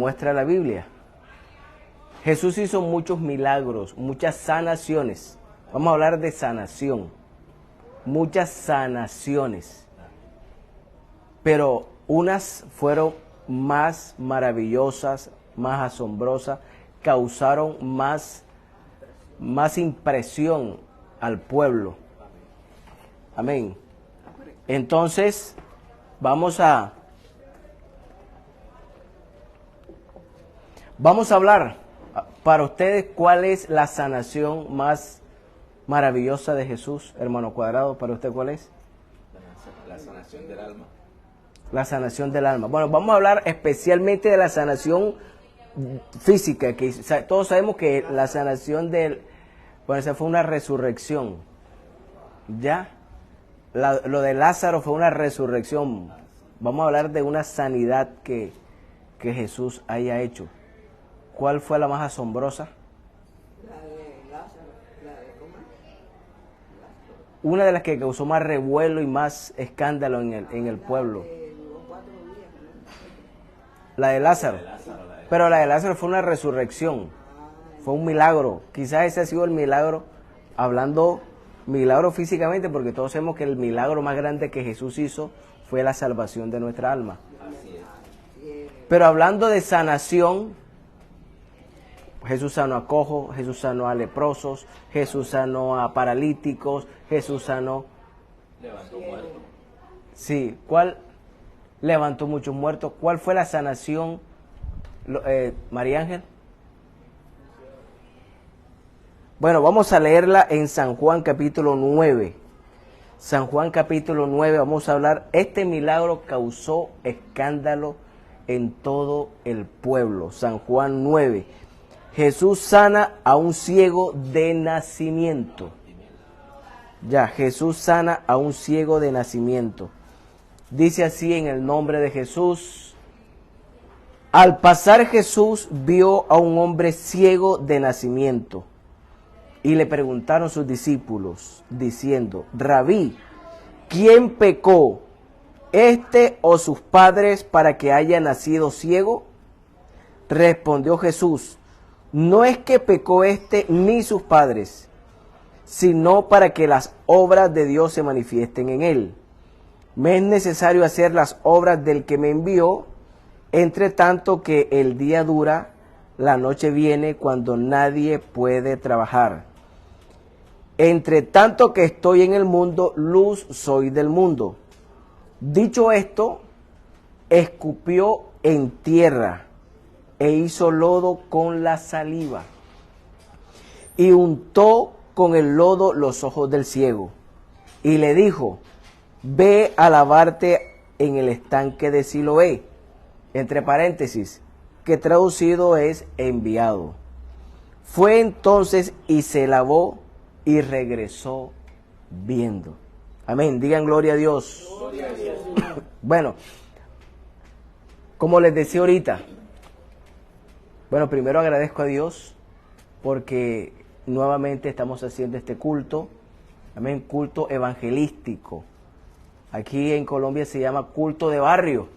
Muestra la Biblia. Jesús hizo muchos milagros, muchas sanaciones. Vamos a hablar de sanación. Muchas sanaciones. Pero unas fueron más maravillosas, más asombrosas, causaron más impresión al pueblo. Amén. Entonces, vamos a hablar para ustedes cuál es la sanación más maravillosa de Jesús, hermano Cuadrado. ¿Para usted cuál es? La sanación del alma. La sanación del alma. Bueno, vamos a hablar especialmente de la sanación física, que todos sabemos que la sanación bueno, esa fue una resurrección. ¿Ya? Lo de Lázaro fue una resurrección. Vamos a hablar de una sanidad que Jesús haya hecho. ¿Cuál fue la más asombrosa? La de Lázaro, ¿cómo es? Una de las que causó más revuelo y más escándalo en el pueblo. Duró 4 días, ¿no? La de Lázaro. Pero la de Lázaro fue una resurrección. Fue un milagro. Quizás ese ha sido el milagro, hablando milagro físicamente, porque todos sabemos que el milagro más grande que Jesús hizo fue la salvación de nuestra alma. Así es. Pero hablando de sanación, Jesús sanó a cojos, Jesús sanó a leprosos, Jesús sanó a paralíticos, Jesús sanó... Levantó muertos. Sí, ¿cuál levantó muchos muertos? ¿Cuál fue la sanación, María Ángel? Bueno, vamos a leerla en San Juan capítulo 9. San Juan capítulo 9, vamos a hablar. Este milagro causó escándalo en todo el pueblo. San Juan 9. Jesús sana a un ciego de nacimiento. Ya, Jesús sana a un ciego de nacimiento. Dice así en el nombre de Jesús. Al pasar Jesús vio a un hombre ciego de nacimiento. Y le preguntaron sus discípulos, diciendo, Rabí, ¿quién pecó, este o sus padres, para que haya nacido ciego? Respondió Jesús, no es que pecó este ni sus padres, sino para que las obras de Dios se manifiesten en él. Me es necesario hacer las obras del que me envió, entre tanto que el día dura, la noche viene cuando nadie puede trabajar. Entre tanto que estoy en el mundo, luz soy del mundo. Dicho esto, escupió en tierra e hizo lodo con la saliva y untó con el lodo los ojos del ciego y le dijo, ve a lavarte en el estanque de Siloé, entre paréntesis, que traducido es enviado. Fue entonces y se lavó y regresó viendo. Amén, digan gloria a Dios. Gloria a Dios. Bueno, como les decía ahorita, bueno, primero agradezco a Dios porque nuevamente estamos haciendo este culto, amén, culto evangelístico. Aquí en Colombia se llama culto de barrio,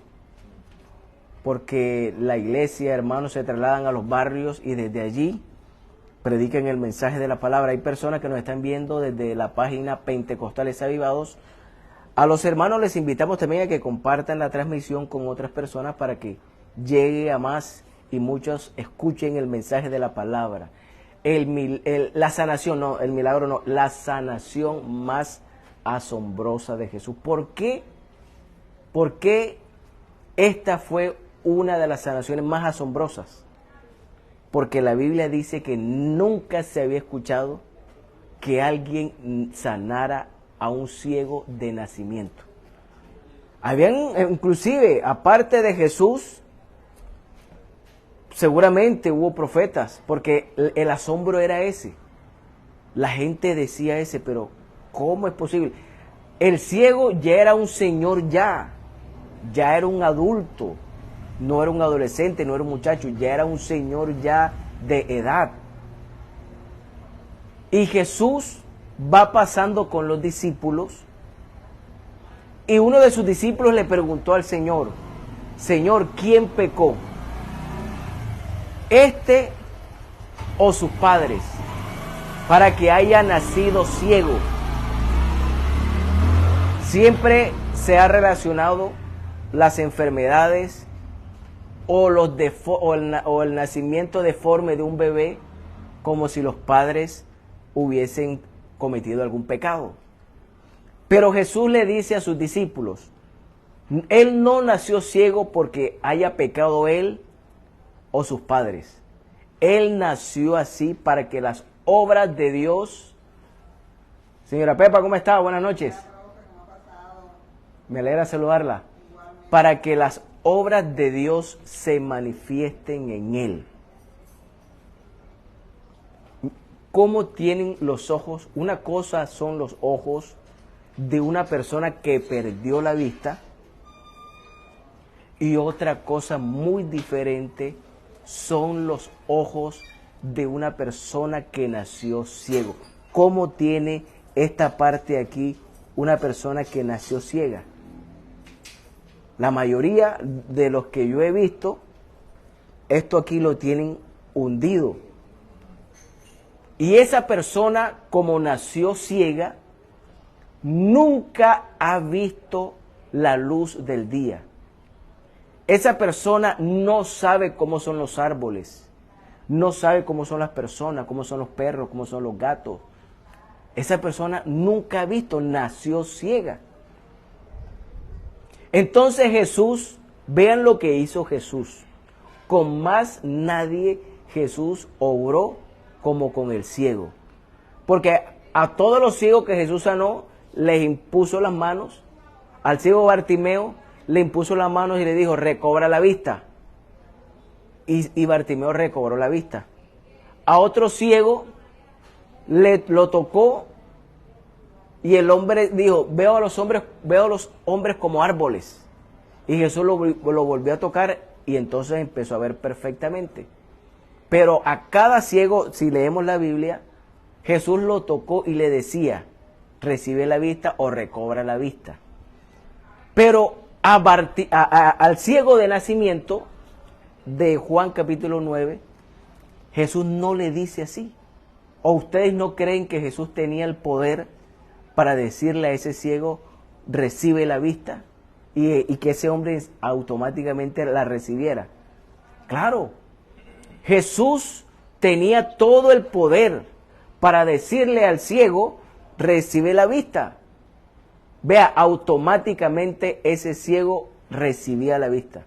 porque la iglesia, hermanos, se trasladan a los barrios y desde allí predican el mensaje de la palabra. Hay personas que nos están viendo desde la página Pentecostales Avivados. A los hermanos les invitamos también a que compartan la transmisión con otras personas para que llegue a más y muchos escuchen el mensaje de la palabra. La sanación, no, el milagro no, la sanación más asombrosa de Jesús. ¿Por qué? ¿Por qué esta fue una de las sanaciones más asombrosas? Porque la Biblia dice que nunca se había escuchado que alguien sanara a un ciego de nacimiento. Habían, inclusive, aparte de Jesús, seguramente hubo profetas, porque el asombro era ese. La gente decía ese, pero ¿cómo es posible? El ciego ya era un señor ya era un adulto, no era un adolescente, no era un muchacho, ya era un señor ya de edad. Y Jesús va pasando con los discípulos y uno de sus discípulos le preguntó al Señor, Señor, ¿quién pecó? este o sus padres, para que haya nacido ciego. Siempre se ha relacionado las enfermedades o el nacimiento deforme de un bebé como si los padres hubiesen cometido algún pecado. Pero Jesús le dice a sus discípulos, Él no nació ciego porque haya pecado Él o sus padres. Él nació así para que las obras de Dios... Señora Pepa, ¿cómo está? Buenas noches. Me alegra saludarla. Para que las obras de Dios se manifiesten en Él. ¿Cómo tienen los ojos? Una cosa son los ojos de una persona que perdió la vista y otra cosa muy diferente son los ojos de una persona que nació ciego. ¿Cómo tiene esta parte aquí una persona que nació ciega? La mayoría de los que yo he visto, esto aquí lo tienen hundido. Y esa persona, como nació ciega, nunca ha visto la luz del día. Esa persona no sabe cómo son los árboles, no sabe cómo son las personas, cómo son los perros, cómo son los gatos. Esa persona nunca ha visto, nació ciega. Entonces Jesús, vean lo que hizo Jesús. Con más nadie Jesús obró como con el ciego. Porque a todos los ciegos que Jesús sanó, les impuso las manos. Al ciego Bartimeo le impuso las manos y le dijo, recobra la vista. Y Bartimeo recobró la vista. A otro ciego lo tocó y el hombre dijo, veo a los hombres como árboles. Y Jesús lo volvió a tocar y entonces empezó a ver perfectamente. Pero a cada ciego, si leemos la Biblia, Jesús lo tocó y le decía, recibe la vista o recobra la vista. Pero al ciego de nacimiento, de Juan capítulo 9, Jesús no le dice así. ¿O ustedes no creen que Jesús tenía el poder para decirle a ese ciego, recibe la vista? Y que ese hombre automáticamente la recibiera. Claro, Jesús tenía todo el poder para decirle al ciego, recibe la vista. Vea, automáticamente ese ciego recibía la vista.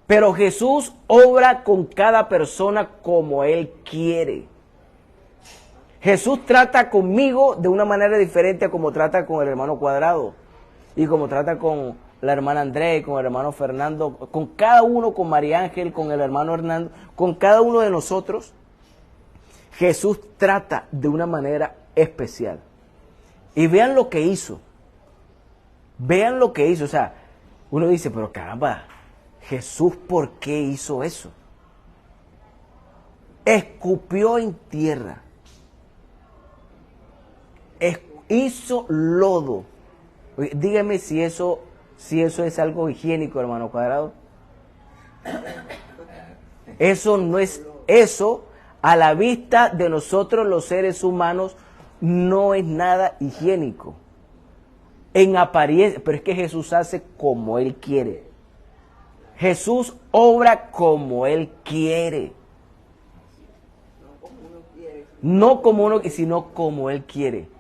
Pero Jesús obra con cada persona como Él quiere. Jesús trata conmigo de una manera diferente a como trata con el hermano Cuadrado. Y como trata con la hermana Andrés, con el hermano Fernando, con cada uno, con María Ángel, con el hermano Hernando, con cada uno de nosotros. Jesús trata de una manera especial. Y vean lo que hizo. Vean lo que hizo. O sea, uno dice, pero caramba, Jesús, ¿por qué hizo eso? Escupió en tierra. Hizo lodo. Dígame si eso es algo higiénico, hermano Cuadrado. Eso no es, eso a la vista de nosotros los seres humanos no es nada higiénico. En apariencia, pero es que Jesús hace como Él quiere. Jesús obra como Él quiere. No como uno, sino como Él quiere.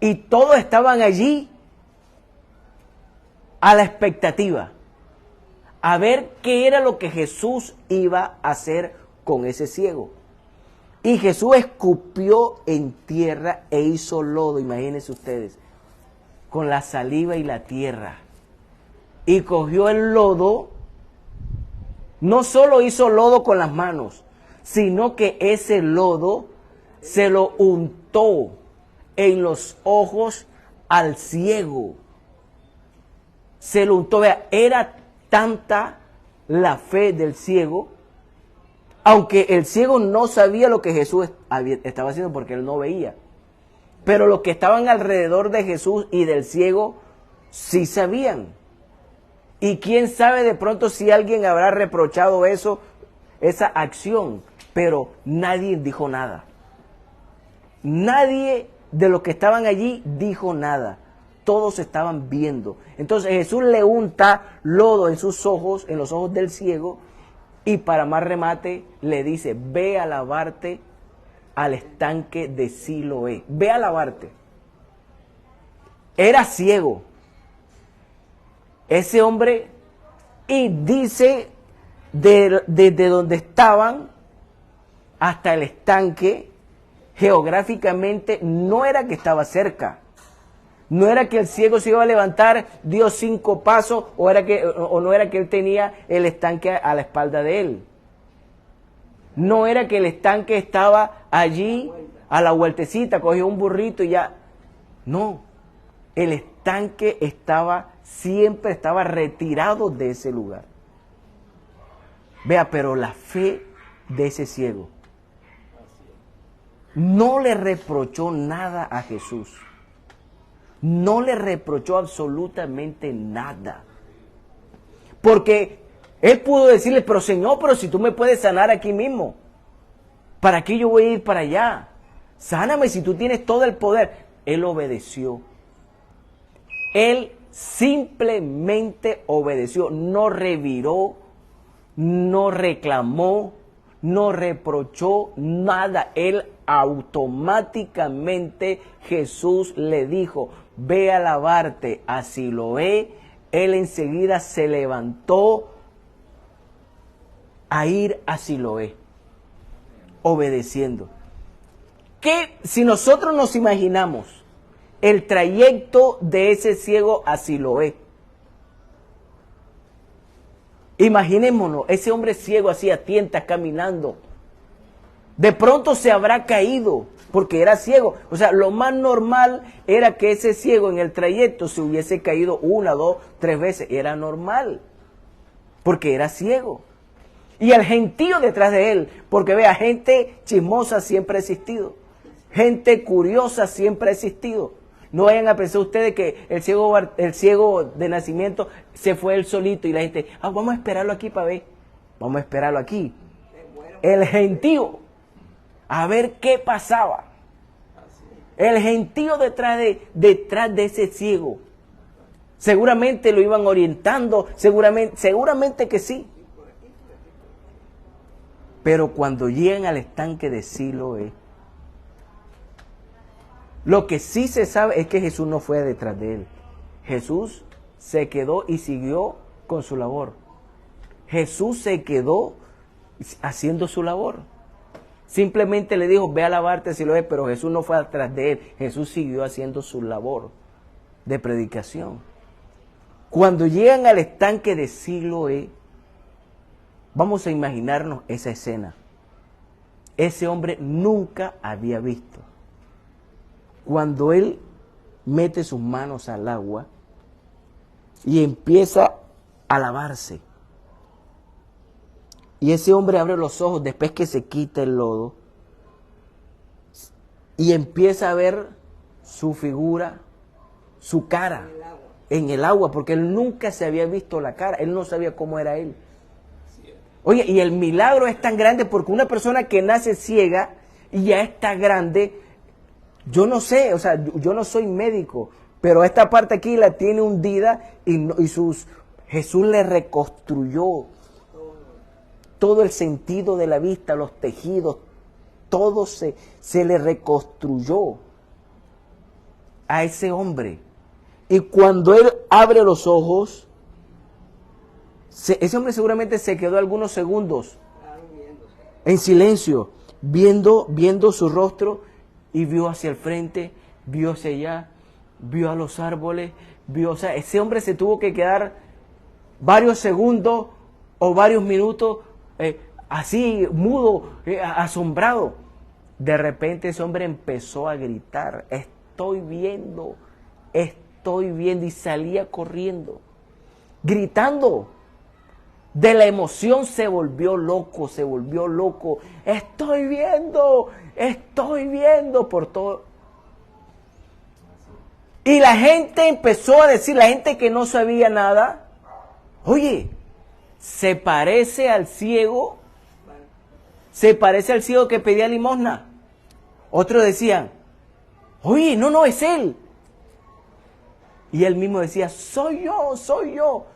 Y todos estaban allí a la expectativa, a ver qué era lo que Jesús iba a hacer con ese ciego. Y Jesús escupió en tierra e hizo lodo, imagínense ustedes, con la saliva y la tierra. Y cogió el lodo, no solo hizo lodo con las manos, sino que ese lodo se lo untó en los ojos al ciego. Se lo untó, vea, era tanta la fe del ciego, aunque el ciego no sabía lo que Jesús estaba haciendo porque él no veía. Pero los que estaban alrededor de Jesús y del ciego sí sabían. Y quién sabe de pronto si alguien habrá reprochado eso. esa acción, pero nadie dijo nada. Nadie de los que estaban allí dijo nada. Todos estaban viendo. Entonces Jesús le unta lodo en sus ojos, en los ojos del ciego, y para más remate le dice, ve a lavarte al estanque de Siloé. Ve a lavarte. Era ciego ese hombre, y dice desde donde estaban hasta el estanque, geográficamente no era que estaba cerca. No era que el ciego se iba a levantar, dio 5 pasos, o no era que él tenía el estanque a la espalda de él. No era que el estanque estaba allí a la vueltecita, cogió un burrito y ya. No, el estanque siempre estaba retirado de ese lugar. Vea, pero la fe de ese ciego no le reprochó nada a Jesús. No le reprochó absolutamente nada. Porque él pudo decirle, pero Señor, pero si tú me puedes sanar aquí mismo, ¿para qué yo voy a ir para allá? Sáname si tú tienes todo el poder. Él obedeció. Él simplemente obedeció. No reviró, no reclamó, no reprochó nada. Él automáticamente, Jesús le dijo, ve a lavarte a Siloé. Él enseguida se levantó a ir a Siloé, obedeciendo. ¿Qué si nosotros nos imaginamos el trayecto de ese ciego a Siloé? Imaginémonos, ese hombre ciego así a tientas caminando. De pronto se habrá caído porque era ciego. O sea, lo más normal era que ese ciego en el trayecto se hubiese caído 1, 2, 3 veces. Era normal porque era ciego. Y el gentío detrás de él, porque vea, gente chismosa siempre ha existido. Gente curiosa siempre ha existido. No vayan a pensar ustedes que el ciego de nacimiento se fue él solito y la gente, vamos a esperarlo aquí para ver. Vamos a esperarlo aquí. El gentío, a ver qué pasaba. El gentío detrás de ese ciego. Seguramente lo iban orientando, seguramente que sí. Pero cuando llegan al estanque de Siloé, lo que sí se sabe es que Jesús no fue detrás de él. Jesús se quedó y siguió con su labor. Jesús se quedó haciendo su labor. Simplemente le dijo, ve a lavarte si lo es, pero Jesús no fue detrás de él. Jesús siguió haciendo su labor de predicación. Cuando llegan al estanque de Siloé, vamos a imaginarnos esa escena. Ese hombre nunca había visto. Cuando él mete sus manos al agua y empieza a lavarse. Y ese hombre abre los ojos después que se quita el lodo y empieza a ver su figura, su cara en el agua, porque él nunca se había visto la cara, él no sabía cómo era él. Oye, y el milagro es tan grande porque una persona que nace ciega y ya está grande, yo no sé, o sea, yo no soy médico, pero esta parte aquí la tiene hundida y Jesús le reconstruyó todo el sentido de la vista, los tejidos, todo se le reconstruyó a ese hombre. Y cuando él abre los ojos, ese hombre seguramente se quedó algunos segundos en silencio, viendo su rostro, y vio hacia el frente, vio hacia allá, vio a los árboles, o sea, ese hombre se tuvo que quedar varios segundos o varios minutos así, mudo, asombrado. De repente ese hombre empezó a gritar, estoy viendo, y salía corriendo, gritando. De la emoción se volvió loco, estoy viendo por todo. Y la gente empezó a decir, la gente que no sabía nada, oye, se parece al ciego se parece al ciego que pedía limosna. Otros decían, oye, no, es él. Y él mismo decía, soy yo,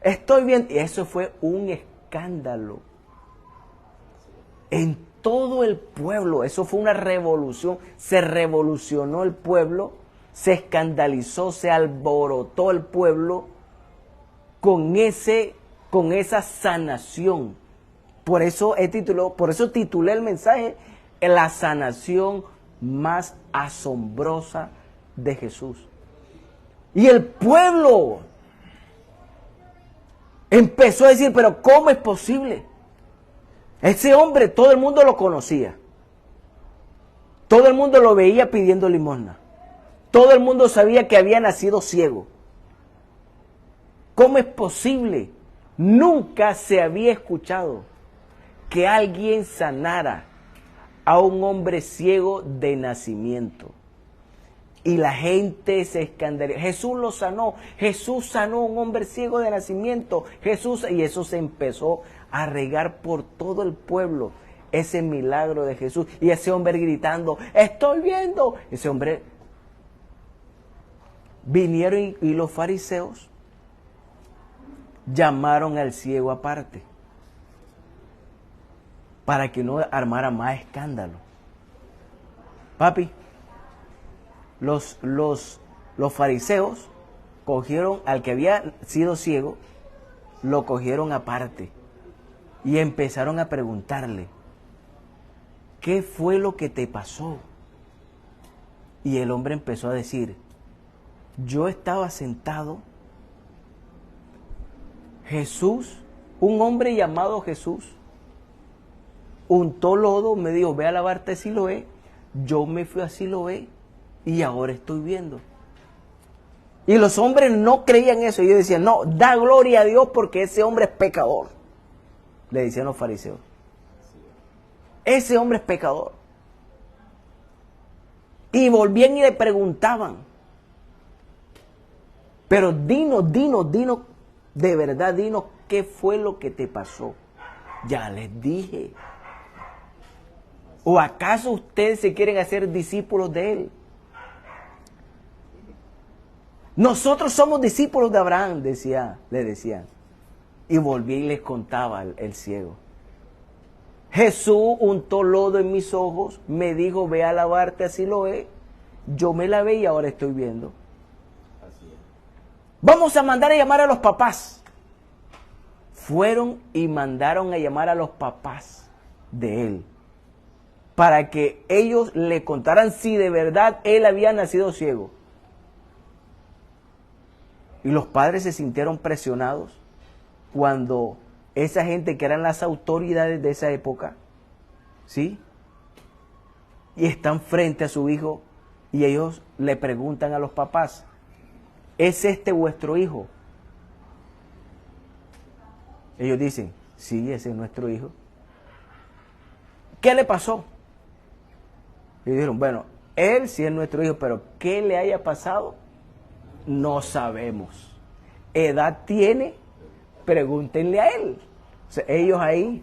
estoy bien. Y eso fue un escándalo en todo el pueblo. Eso fue una revolución. Se revolucionó el pueblo, se escandalizó, se alborotó el pueblo con esa sanación. Por eso titulé el mensaje La sanación más asombrosa de Jesús. Y el pueblo empezó a decir, pero ¿cómo es posible? Ese hombre, todo el mundo lo conocía. Todo el mundo lo veía pidiendo limosna. Todo el mundo sabía que había nacido ciego. ¿Cómo es posible? Nunca se había escuchado que alguien sanara a un hombre ciego de nacimiento. Y la gente se escandalizó. Jesús lo sanó. Jesús sanó a un hombre ciego de nacimiento. Y eso se empezó a regar por todo el pueblo. Ese milagro de Jesús. Y ese hombre gritando, estoy viendo. Ese hombre, vinieron y los fariseos llamaron al ciego aparte. Para que no armara más escándalo. Papi, los fariseos cogieron al que había sido ciego, lo cogieron aparte y empezaron a preguntarle, ¿qué fue lo que te pasó? Y el hombre empezó a decir, yo estaba sentado, Jesús, un hombre llamado Jesús, untó lodo, me dijo, ve a lavarte a Siloé, yo me fui a Siloé y ahora estoy viendo. Y los hombres no creían eso. Ellos decían, no, da gloria a Dios porque ese hombre es pecador. Le decían los fariseos. Ese hombre es pecador. Y volvían y le preguntaban. Pero dinos, de verdad, dinos qué fue lo que te pasó. Ya les dije. ¿O acaso ustedes se quieren hacer discípulos de él? Nosotros somos discípulos de Abraham, le decían. Y volví y les contaba el ciego. Jesús untó lodo en mis ojos, me dijo, ve a lavarte a Siloé. Yo me lavé y ahora estoy viendo. Así es. Vamos a mandar a llamar a los papás. Fueron y mandaron a llamar a los papás de él. Para que ellos le contaran si de verdad él había nacido ciego. Y los padres se sintieron presionados cuando esa gente que eran las autoridades de esa época, ¿sí? Y están frente a su hijo y ellos le preguntan a los papás, ¿es este vuestro hijo? Ellos dicen, sí, ese es nuestro hijo. ¿Qué le pasó? Y dijeron, bueno, él sí es nuestro hijo, pero ¿qué le haya pasado? No sabemos. ¿Edad tiene? Pregúntenle a él. O sea, ellos ahí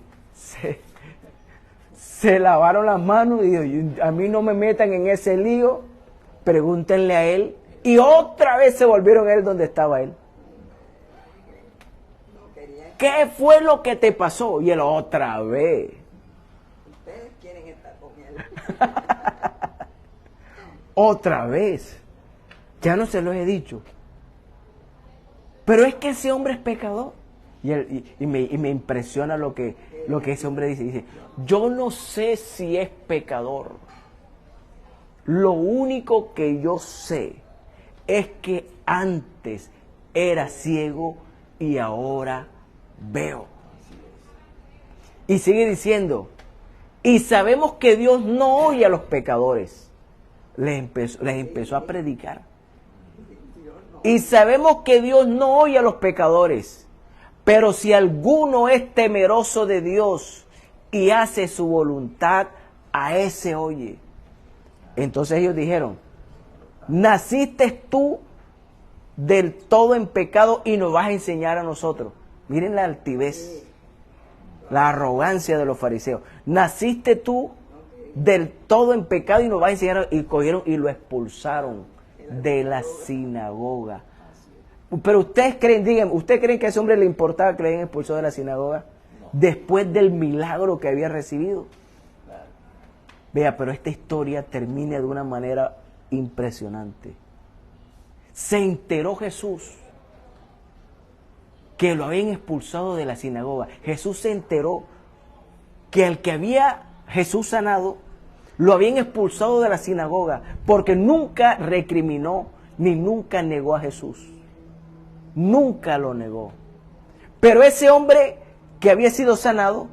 se lavaron las manos y dijeron, a mí no me metan en ese lío, pregúntenle a él. Y otra vez se volvieron a él donde estaba él. ¿Qué fue lo que te pasó? Y él otra vez. Ustedes quieren estar con él. Otra vez. Ya no se lo he dicho. Pero es que ese hombre es pecador. Y me impresiona lo que ese hombre dice. Dice, yo no sé si es pecador. Lo único que yo sé es que antes era ciego y ahora veo. Y sigue diciendo, y sabemos que Dios no oye a los pecadores. Les empezó a predicar. Y sabemos que Dios no oye a los pecadores. Pero si alguno es temeroso de Dios y hace su voluntad, a ese oye. Entonces ellos dijeron, naciste tú del todo en pecado y nos vas a enseñar a nosotros. Miren la altivez. La arrogancia de los fariseos. Naciste tú del todo en pecado y nos vas a enseñar. Y cogieron y lo expulsaron de la sinagoga. Pero ustedes creen, díganme, ¿ustedes creen que a ese hombre le importaba que le hayan expulsado de la sinagoga? Después del milagro que había recibido. Vea, pero esta historia termina de una manera impresionante. Se enteró Jesús que lo habían expulsado de la sinagoga. Jesús se enteró que al que había Jesús sanado, lo habían expulsado de la sinagoga, porque nunca recriminó ni nunca negó a Jesús. Nunca lo negó. Pero ese hombre que había sido sanado,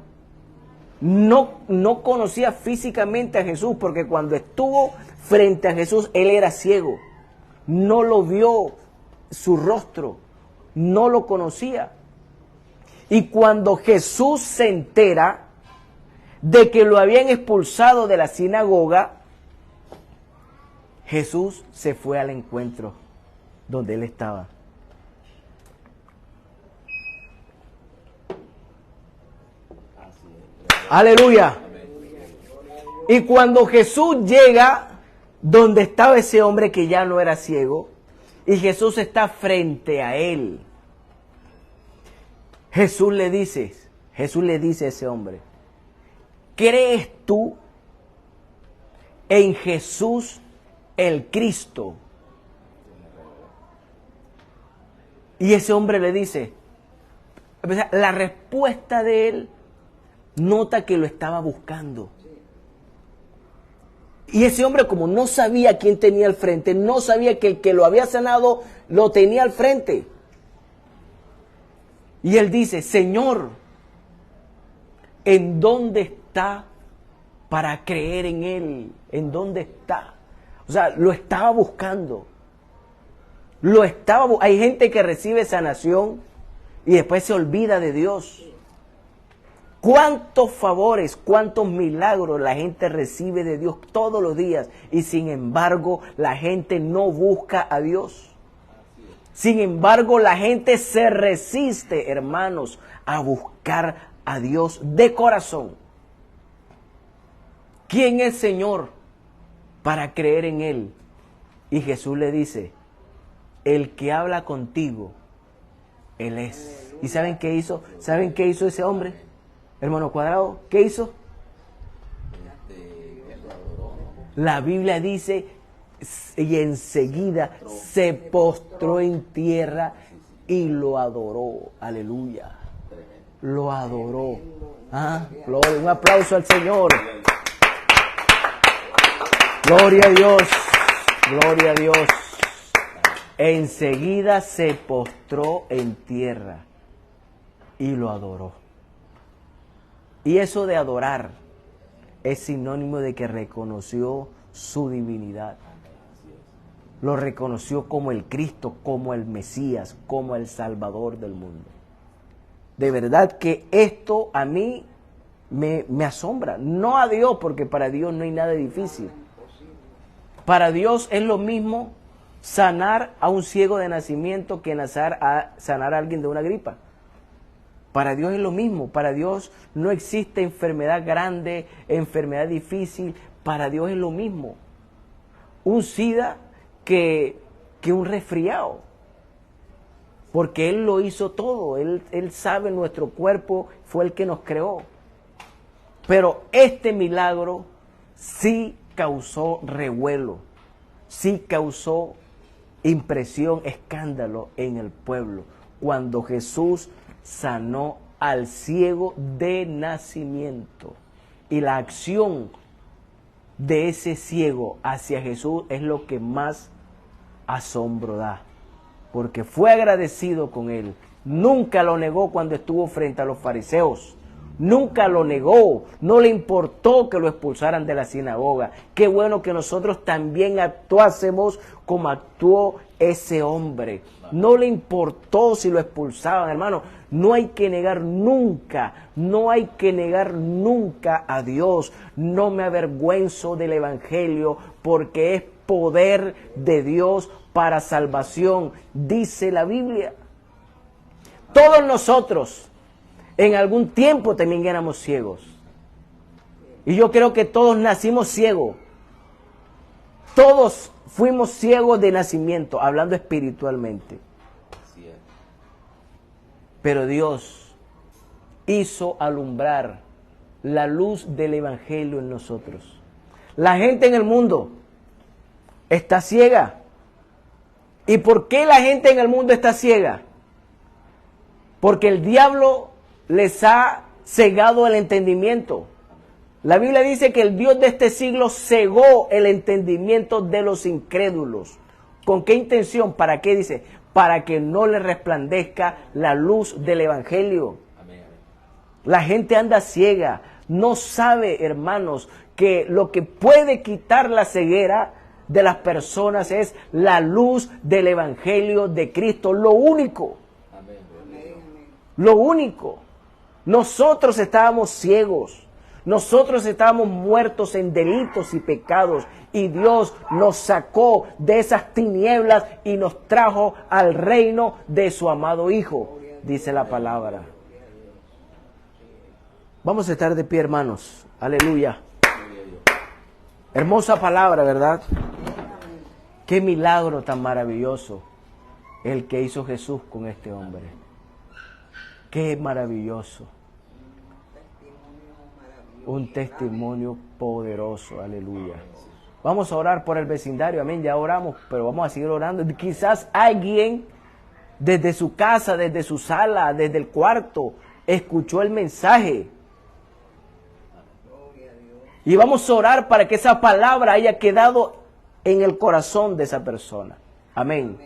no conocía físicamente a Jesús, porque cuando estuvo frente a Jesús, él era ciego. No lo vio su rostro, no lo conocía. Y cuando Jesús se entera de que lo habían expulsado de la sinagoga, Jesús se fue al encuentro donde él estaba. Aleluya. Y cuando Jesús llega donde estaba ese hombre que ya no era ciego, y Jesús está frente a él, Jesús le dice a ese hombre: ¿crees tú en Jesús el Cristo? Y ese hombre le dice, la respuesta de él nota que lo estaba buscando. Y ese hombre, como no sabía quién tenía al frente, no sabía que el que lo había sanado lo tenía al frente. Y él dice: Señor, ¿en dónde está para creer en él? ¿En dónde está? O sea, lo estaba buscando. Hay gente que recibe sanación y después se olvida de Dios. ¿Cuántos favores, cuántos milagros la gente recibe de Dios todos los días? Y sin embargo, la gente no busca a Dios. Sin embargo, la gente se resiste, hermanos, a buscar a Dios de corazón. ¿Quién es Señor para creer en Él? Y Jesús le dice: el que habla contigo, Él es. ¿Y saben qué hizo? ¿Saben qué hizo ese hombre? Hermano Cuadrado, ¿qué hizo? La Biblia dice, y enseguida se postró en tierra y lo adoró. Aleluya. Lo adoró. Gloria, un aplauso al Señor. Gloria a Dios. Gloria a Dios. Enseguida se postró en tierra y lo adoró. Y eso de adorar es sinónimo de que reconoció su divinidad. Lo reconoció como el Cristo, como el Mesías, como el Salvador del mundo. De verdad que esto a mí me asombra. No a Dios, porque para Dios no hay nada difícil. Para Dios es lo mismo sanar a un ciego de nacimiento que sanar a alguien de una gripa. Para Dios es lo mismo. Para Dios no existe enfermedad grande, enfermedad difícil. Para Dios es lo mismo. Un SIDA que un resfriado. Porque Él lo hizo todo. Él sabe nuestro cuerpo, fue el que nos creó. Pero este milagro sí causó revuelo. Sí causó impresión, escándalo en el pueblo. Cuando Jesús sanó al ciego de nacimiento. Y la acción de ese ciego hacia Jesús es lo que más asombro da. Porque fue agradecido con él. Nunca lo negó cuando estuvo frente a los fariseos. Nunca lo negó. No le importó que lo expulsaran de la sinagoga. Qué bueno que nosotros también actuásemos como actuó ese hombre. No le importó si lo expulsaban, hermano. No hay que negar nunca, no hay que negar nunca a Dios. No me avergüenzo del Evangelio, porque es poder de Dios para salvación, dice la Biblia. Todos nosotros En algún tiempo también éramos ciegos. Y yo creo que todos nacimos ciegos. Todos fuimos ciegos de nacimiento, hablando espiritualmente. Así es. Pero Dios hizo alumbrar la luz del Evangelio en nosotros. La gente en el mundo está ciega. ¿Y por qué la gente en el mundo está ciega? Porque el diablo les ha cegado el entendimiento. La Biblia dice que el Dios de este siglo cegó el entendimiento de los incrédulos. ¿Con qué intención? ¿Para qué? Dice, para que no les resplandezca la luz del Evangelio. Amén, amén. La gente anda ciega, no sabe, hermanos, que lo que puede quitar la ceguera de las personas es la luz del Evangelio de Cristo. Lo único, Amén. lo único. Nosotros estábamos ciegos. Nosotros estábamos muertos en delitos y pecados y Dios nos sacó de esas tinieblas y nos trajo al reino de su amado Hijo, dice la palabra. Vamos a estar de pie, hermanos. Aleluya. Hermosa palabra, ¿verdad? Qué milagro tan maravilloso el que hizo Jesús con este hombre. Qué maravilloso. Un testimonio poderoso, aleluya. Vamos a orar por el vecindario, amén, ya oramos, pero vamos a seguir orando. Quizás alguien desde su casa, desde su sala, desde el cuarto, escuchó el mensaje. Y vamos a orar para que esa palabra haya quedado en el corazón de esa persona. Amén.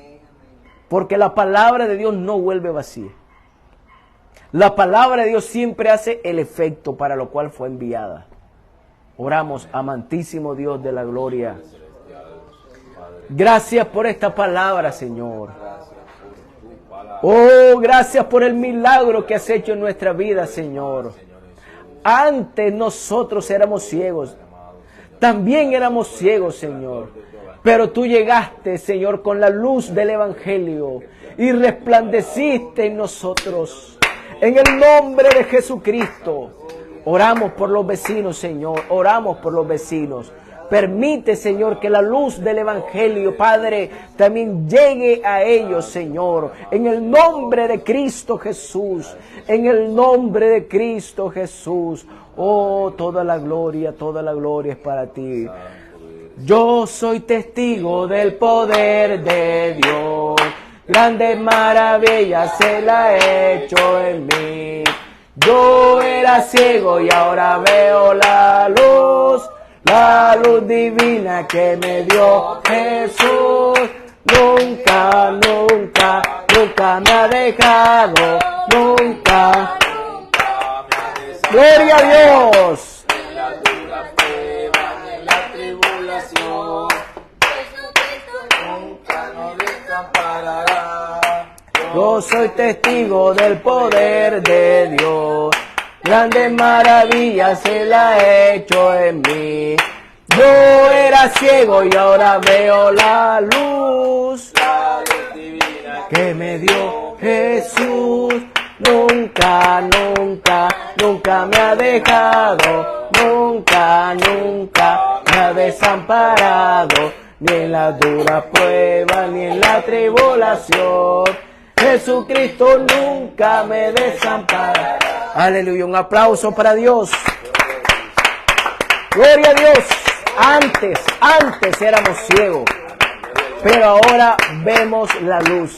Porque la palabra de Dios no vuelve vacía. La palabra de Dios siempre hace el efecto para lo cual fue enviada. Oramos, amantísimo Dios de la gloria. Gracias por esta palabra, Señor. Oh, gracias por el milagro que has hecho en nuestra vida, Señor. Antes nosotros éramos ciegos. También éramos ciegos, Señor. Pero tú llegaste, Señor, con la luz del Evangelio y resplandeciste en nosotros. En el nombre de Jesucristo, oramos por los vecinos, Señor, oramos por los vecinos. Permite, Señor, que la luz del Evangelio, Padre, también llegue a ellos, Señor. En el nombre de Cristo Jesús, en el nombre de Cristo Jesús. Oh, toda la gloria es para ti. Yo soy testigo del poder de Dios. Grandes maravillas Él ha hecho en mí. Yo era ciego y ahora veo la luz divina que me dio Jesús. Nunca, nunca, nunca me ha dejado, nunca. Gloria a Dios. En la dura prueba, en la tribulación, nunca nos desamparará. Yo soy testigo del poder de Dios. Grandes maravillas Él ha hecho en mí. Yo era ciego y ahora veo la luz Divina que me dio Jesús. Nunca, nunca, nunca me ha dejado. Nunca, nunca me ha desamparado. Ni en la dura prueba, ni en la tribulación. Jesucristo nunca me desampara. Aleluya, un aplauso para Dios. Gloria a Dios. Antes éramos ciegos, pero ahora vemos la luz.